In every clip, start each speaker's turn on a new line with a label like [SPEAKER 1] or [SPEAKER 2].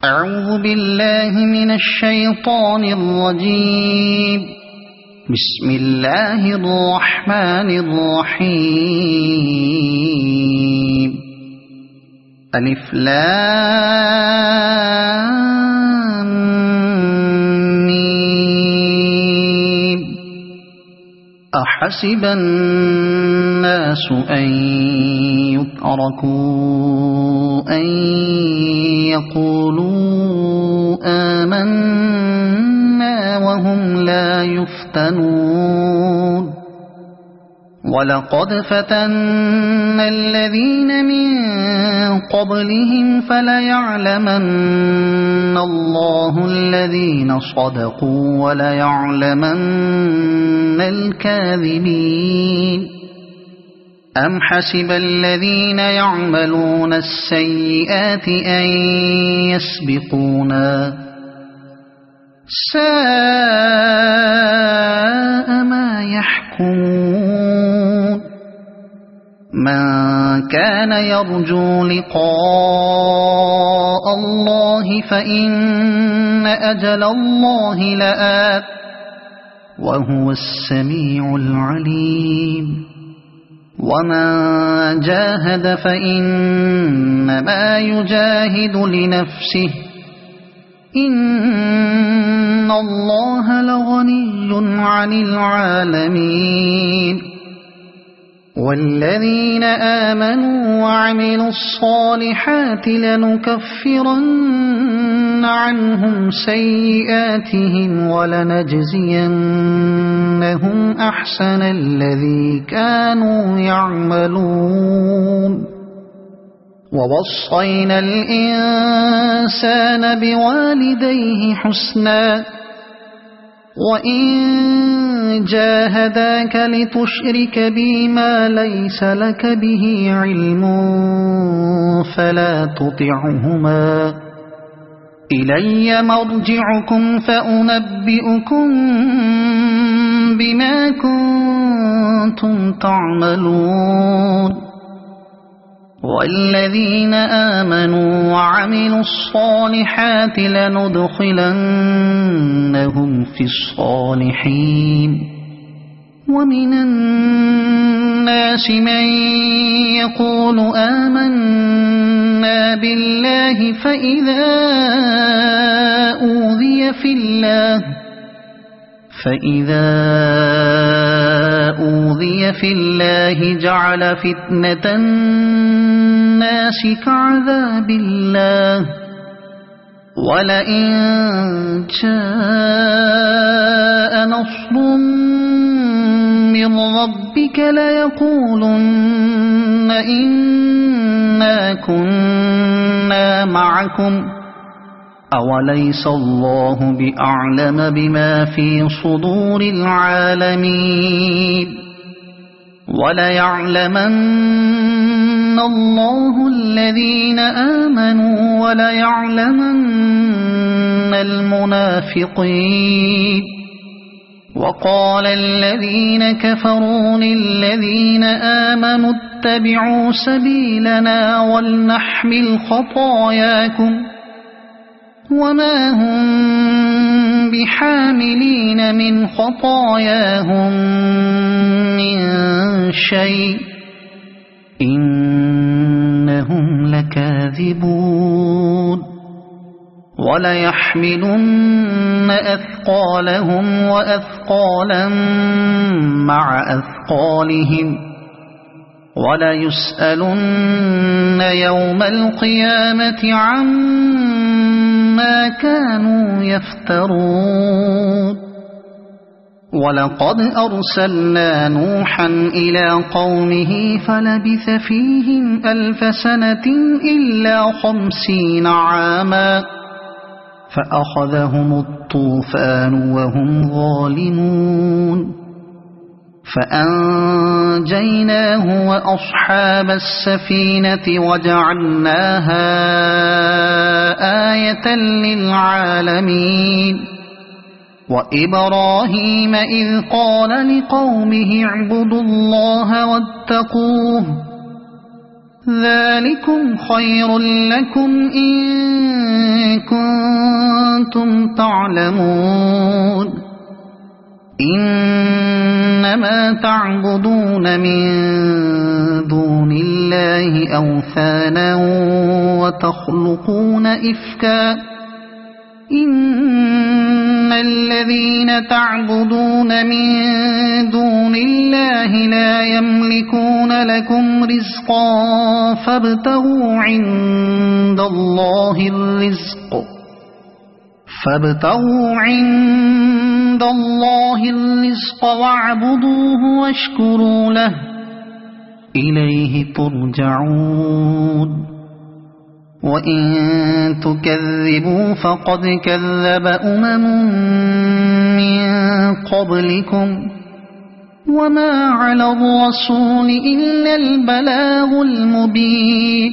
[SPEAKER 1] أعوذ بالله من الشيطان الرجيم. بسم الله الرحمن الرحيم. ألف لام ميم. أحسب الناس أن يتركوا أن يقولوا آمنا وهم لا يفتنون. ولقد فتنا الذين من قبلهم فليعلمن الله الذين صدقوا وليعلمن الكاذبين. أم حسب الذين يعملون السيئات أن يسبقونا ساء ما يحكمون. من كان يرجو لقاء الله فإن أجل الله لآت وهو السميع العليم. ومن جاهد فإنما يجاهد لنفسه إن الله لغني عن العالمين. والذين آمنوا وعملوا الصالحات لنكفرن عنهم سيئاتهم ولنجزينهم أحسن الذي كانوا يعملون. ووصينا الإنسان بوالديه حسنا وإن جاهداك لتشرك بي ما ليس لك به علم فلا تطعهما. إلي مرجعكم فأنبئكم بما كنتم تعملون. والذين آمنوا وعملوا الصالحات لندخلنهم في الصالحين. ومن الناس من يقول آمنا بالله فإذا أوذي في الله جعل فتنة الناس كعذاب الله. ولئن جاء نصر من ربك ليقولن إنا كنا معكم أوليس الله بأعلم بما في صدور العالمين. وليعلمن الله الذين آمنوا وليعلمن المنافقين. وقال الذين كفروا للذين آمنوا اتبعوا سبيلنا ولنحمل خطاياكم وما هم بحاملين من خطاياهم من شيء إنهم لكاذبون. وليحملن أثقالهم وأثقالا مع أثقالهم وليسألن يوم القيامة عما كانوا يفترون. ولقد أرسلنا نوحا إلى قومه فلبث فيهم 1000 سنة إلا 50 عاما فأخذهم الطوفان وهم ظالمون. فأنجيناه وأصحاب السفينة وجعلناها آية للعالمين. وإبراهيم إذ قال لقومه اعبدوا الله واتقوه ذلكم خير لكم إن تعلمون إنما تعبدون من دون الله أوثانا وتخلقون إفكا إن الذين تعبدون من دون الله لا يملكون لكم رزقا فابتغوا عند الله الرزق واعبدوه واشكروا له إليه ترجعون وإن تكذبوا فقد كذب من قبلكم وما على الرسول إلا البلاغ المبين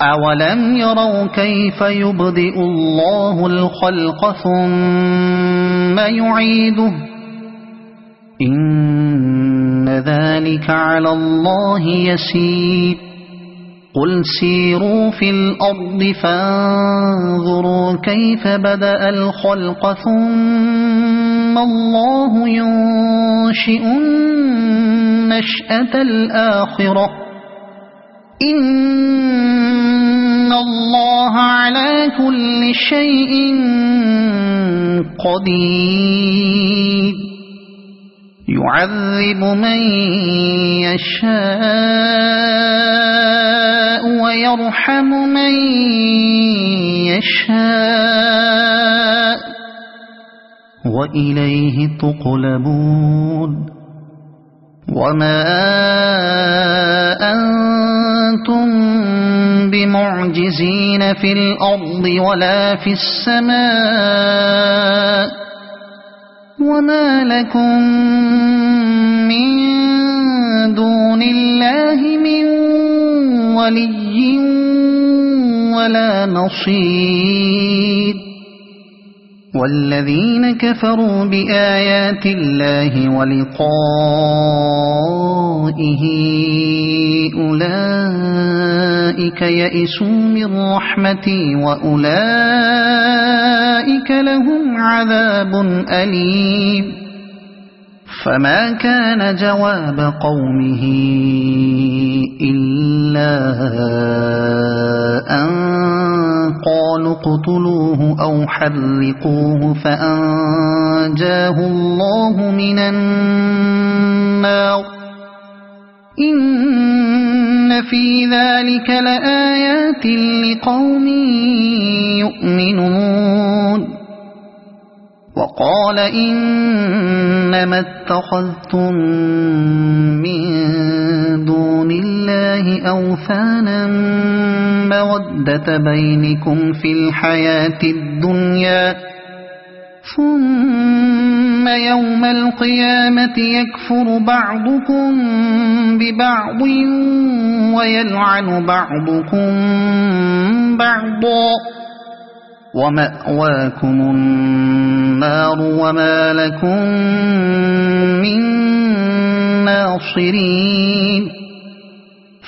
[SPEAKER 1] أولم يروا كيف يبدئ الله الخلق ثم يعيده إن ذلك على الله يسير قل سيروا في الأرض فانظروا كيف بدأ الخلق ثم الله ينشئ النشأة الآخرة إن الله على كل شيء قدير يعذب من يشاء ويرحم من يشاء وإليه تقلبون وما أنتم بمعجزين في الأرض ولا في السماء وما لكم من دون الله من ولي ولا نصير والذين كفروا بآيات الله ولقائه أولئك يئسوا من رحمتي وأولئك لهم عذاب أليم فما كان جواب قومه إلا أن قالوا اقتلوه أو حرقوه فأنجاه الله من النار إن في ذلك لآيات لقوم يؤمنون وقال إنما اتخذتم من دون الله أوثانا مودة بينكم في الحياة الدنيا ثم يوم القيامة يكفر بعضكم ببعض ويلعن بعضكم بعضا ومأواكم النار وما لكم من ناصرين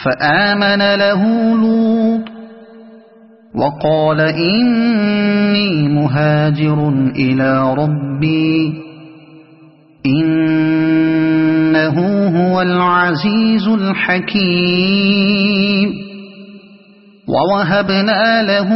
[SPEAKER 1] فآمن له لوط وقال إني مهاجر إلى ربي إنه هو العزيز الحكيم ووهبنا له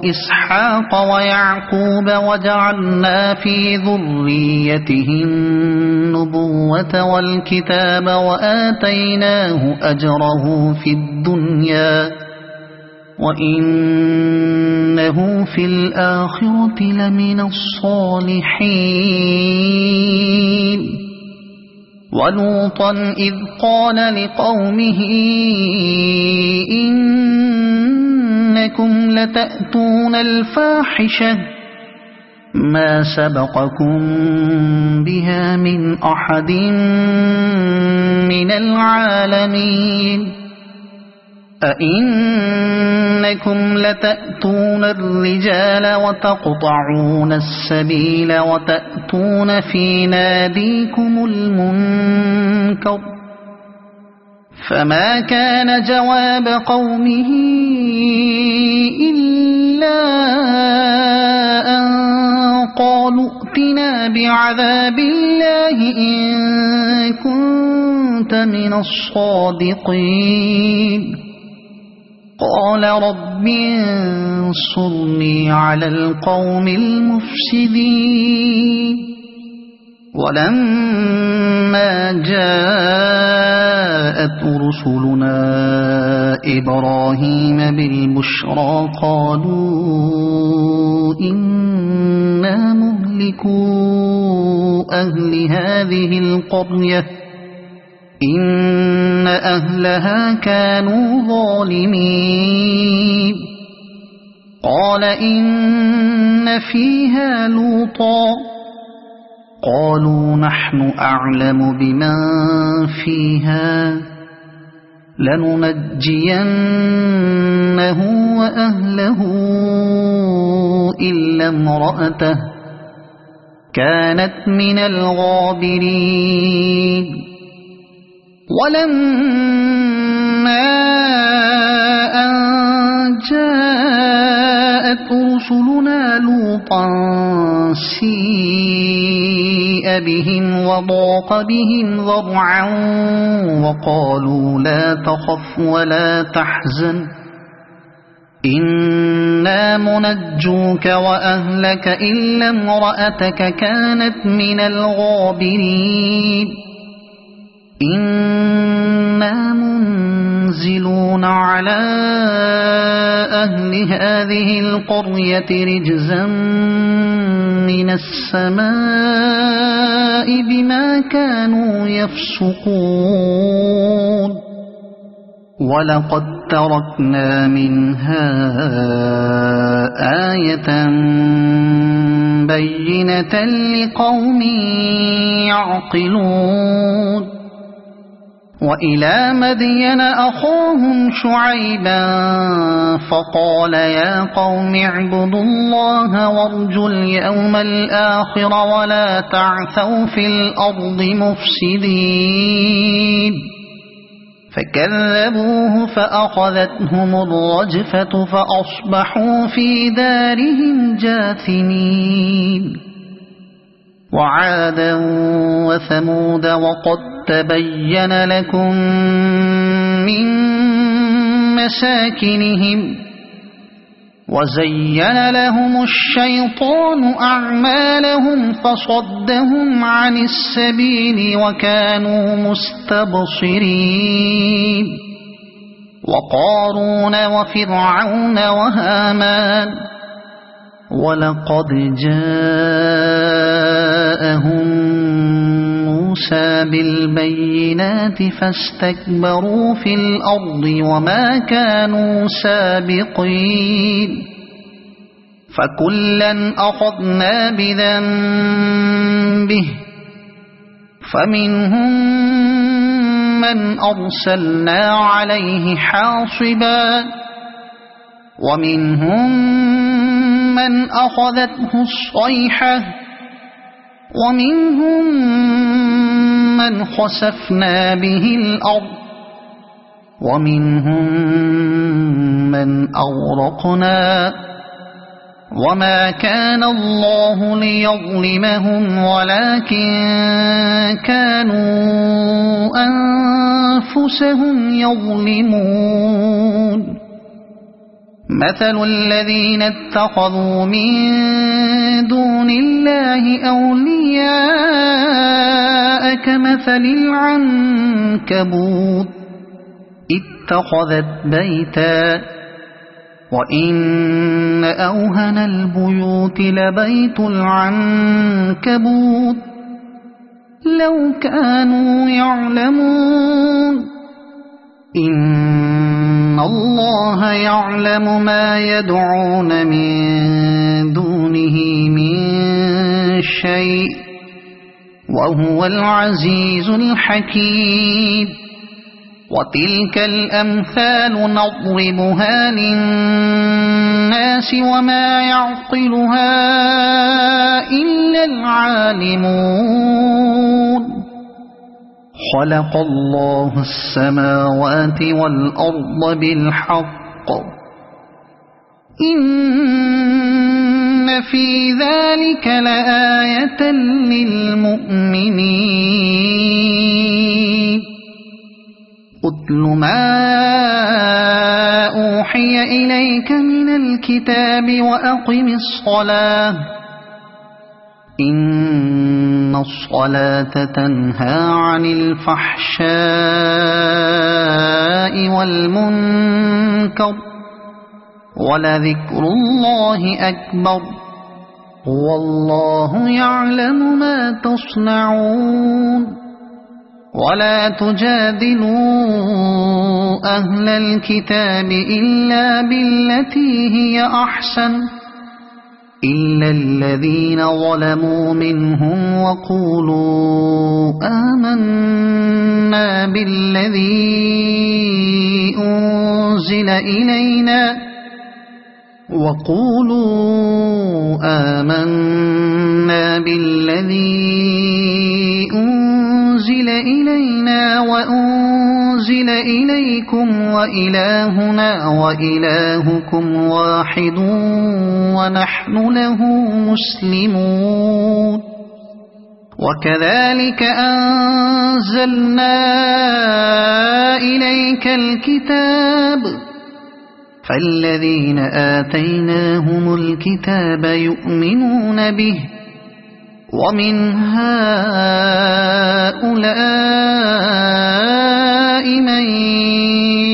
[SPEAKER 1] إسحاق ويعقوب وجعلنا في ذريته النبوة والكتاب وآتيناه أجره في الدنيا وإنه في الآخرة لمن الصالحين ولوطا إذ قال لقومه إنكم لتأتون الفاحشة ما سبقكم بها من أحد من العالمين أئنكم لتأتون الرجال وتقطعون السبيل وتأتون في ناديكم المنكر فما كان جواب قومه إلا بعذاب الله إن كنت من الصادقين قال رب انصرني على القوم المفسدين ولما جاءت رسلنا إبراهيم بالبشرى قالوا إنا مهلكو أهل هذه القرية إن أهلها كانوا ظالمين قال إن فيها لوطا قالوا نحن أعلم بمن فيها لننجينه وأهله إلا امرأته كانت من الغابرين ولما أن جاءت رسلنا لوطا سيء بهم وضاق بهم ذرعا وقالوا لا تخف ولا تحزن إنا منجوك وأهلك إلا امرأتك كانت من الغابرين إنا منزلون على أهل هذه القرية رجزا من السماء بما كانوا يفسقون ولقد تركنا منها آية بينة لقوم يعقلون وإلى مدين أخاهم شعيبا فقال يا قوم اعبدوا الله وارجوا اليوم الآخر ولا تعثوا في الأرض مفسدين فكذبوه فأخذتهم الرجفة فأصبحوا في دارهم جاثمين وعادا وثمود وقد تبين لكم من مساكنهم وزين لهم الشيطان أعمالهم فصدهم عن السبيل وكانوا مستبصرين وقارون وفرعون وهامان ولقد جاءهم موسى بالبينات فاستكبروا في الأرض وما كانوا سابقين فكلا أخذنا بذنبه فمنهم من أرسلنا عليه حاصبا ومنهم من أخذته الصيحة ومنهم من خسفنا به الأرض ومنهم من أغرقنا وما كان الله ليظلمهم ولكن كانوا أنفسهم يظلمون مثل الذين اتخذوا من دون الله أولياء كمثل العنكبوت اتخذت بيتا وإن أوهن البيوت لبيت العنكبوت لو كانوا يعلمون إن الله يعلم ما يدعون من دونه من شيء وهو العزيز الحكيم وتلك الأمثال نضربها للناس وما يعقلها إلا العالمون خلق الله السماوات والأرض بالحق إن في ذلك ذلك لآية للمؤمنين أتل ما أوحي إليك من الكتاب وأقم الصلاة إن الصلاة تنهى عن الفحشاء والمنكر ولذكر الله أكبر والله يعلم ما تصنعون ولا تجادلوا أهل الكتاب إلا بالتي هي أحسن إلا الذين ظلموا منهم وقولوا آمنا بالذي أنزل إلينا وأنزل إليكم وإلهنا وإلهكم واحد ونحن له مسلمون وكذلك أنزلنا إليك الكتاب فالذين آتيناهم الكتاب يؤمنون به ومن هؤلاء من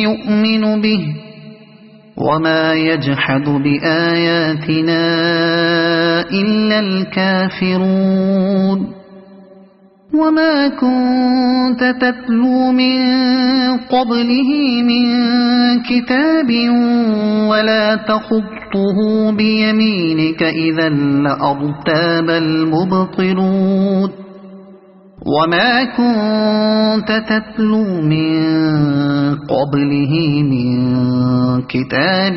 [SPEAKER 1] يؤمن به وما يجحد بآياتنا إلا الكافرون وما كنت تتلو من قبله من كتاب ولا تخطه بيمينك إذا لأرتاب المبطلون وما كنت تتلو من قبله من كتاب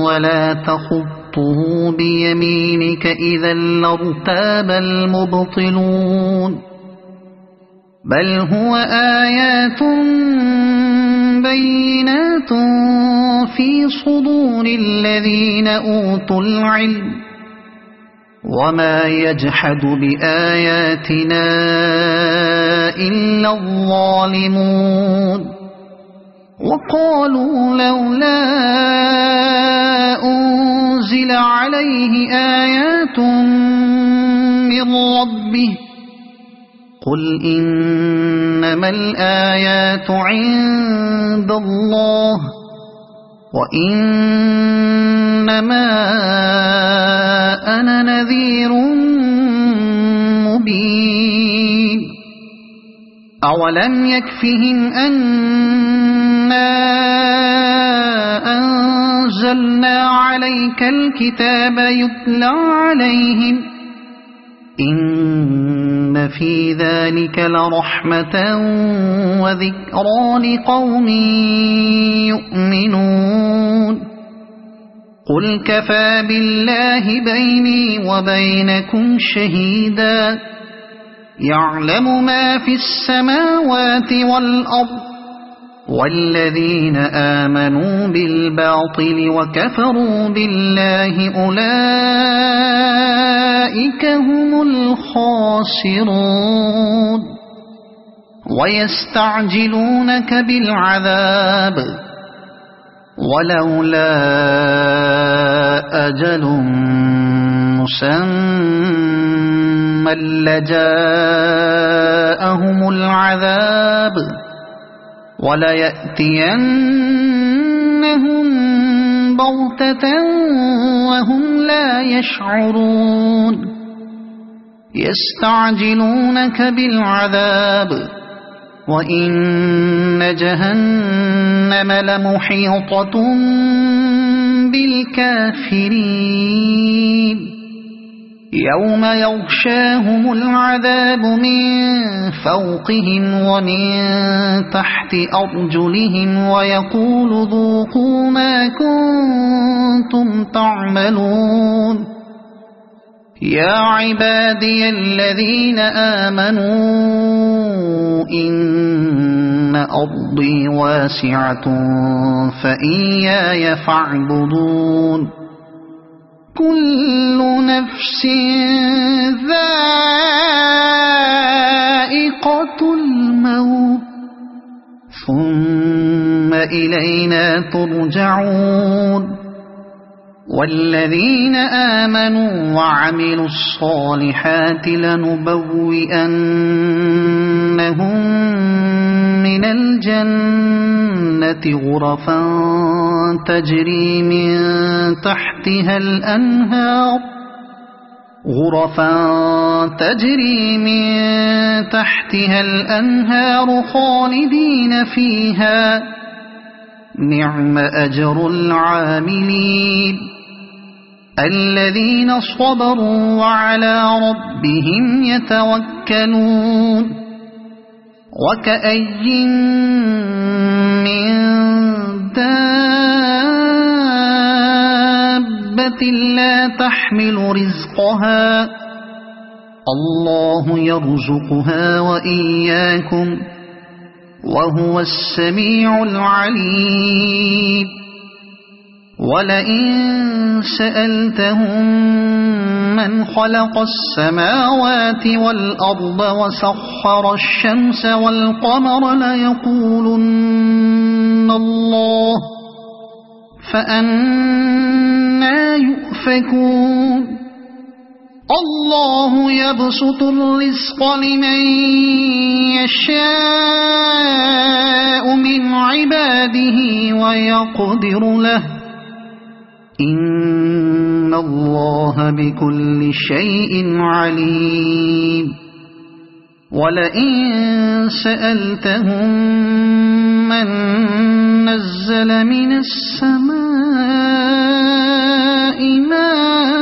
[SPEAKER 1] ولا تخطه بيمينك إذا لارتاب المبطلون بل هو آيات بينات في صدور الذين أوتوا العلم وما يجحد بآياتنا إلا الظالمون وقالوا لولا أنزل عليه آيات من ربه قل إنما الآيات عند الله وإنما أنا نذير مبين أولم يكفهم أنا أنزلنا عليك الكتاب يتلى عليهم إن في ذلك لرحمة وذكرى لقوم يؤمنون قل كفى بالله بيني وبينكم شهيدا يعلم ما في السماوات والأرض والذين آمنوا بالباطل وكفروا بالله أولئك هم الخاسرون ويستعجلونك بالعذاب ولولا أجل مسمى لجاءهم العذاب وليأتينهم بغتة وهم لا يشعرون يستعجلونك بالعذاب وإن جهنم لمحيطة بالكافرين يوم يغشاهم العذاب من فوقهم ومن تحت أرجلهم ويقول ذوقوا ما كنتم تعملون يا عبادي الذين آمنوا إن أرضي واسعة فإياي فاعبدون كل نفس ذائقة الموت ثم إلينا ترجعون والذين آمنوا وعملوا الصالحات لنبوئنهم من الجنة غرفا تجري من تحتها الأنهار خالدين فيها نعم أجر العاملين الذين صبروا وعلى ربهم يتوكلون وكأي من دابة لا تحمل رزقها الله يرزقها وإياكم وهو السميع العليم ولئن سألتهم من خلق السماوات والأرض وسخر الشمس والقمر ليقولن الله فأنى يؤفكون الله يبسط الرزق لمن يشاء من عباده ويقدر له إن الله بكل شيء عليم ولئن سألتهم من نزل من السماء ماء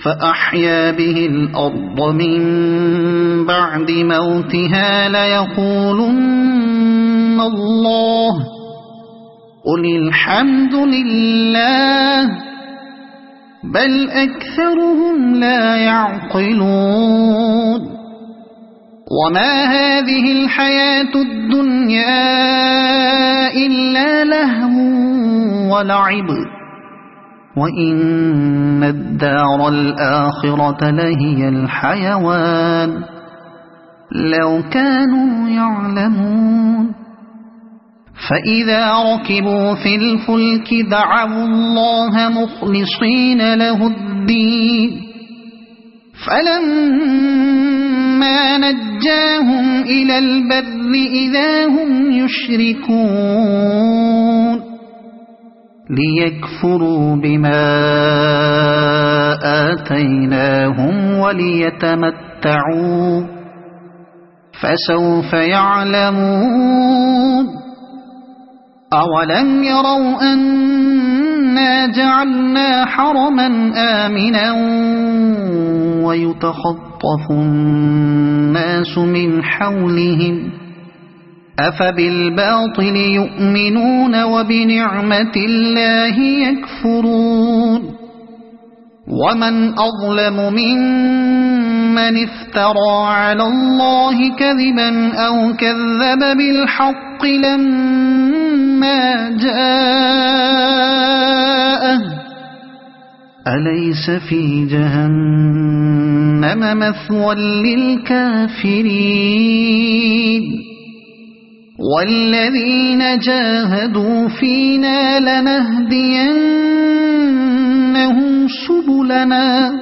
[SPEAKER 1] فأحيا به الأرض من بعد موتها ليقولن الله قل الحمد لله بل أكثرهم لا يعقلون وما هذه الحياة الدنيا إلا لهو ولعب وإن الدار الآخرة لهي الحيوان لو كانوا يعلمون فإذا ركبوا في الفلك دعوا الله مخلصين له الدين فلما نجاهم إلى البر إذا هم يشركون ليكفروا بما آتيناهم وليتمتعوا فسوف يعلمون أولم يروا أنا جعلنا حرما آمنا ويتخطف الناس من حولهم أفبالباطل يؤمنون وبنعمة الله يكفرون ومن أظلم ممن افترى على الله كذبا أو كذب بالحق لما جاءه أليس في جهنم مثوى للكافرين والذين جاهدوا فينا لنهدينهم سبلنا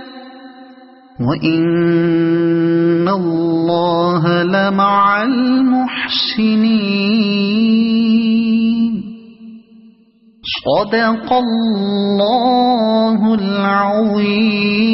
[SPEAKER 1] وإن الله لمع المحسنين صدق الله العظيم.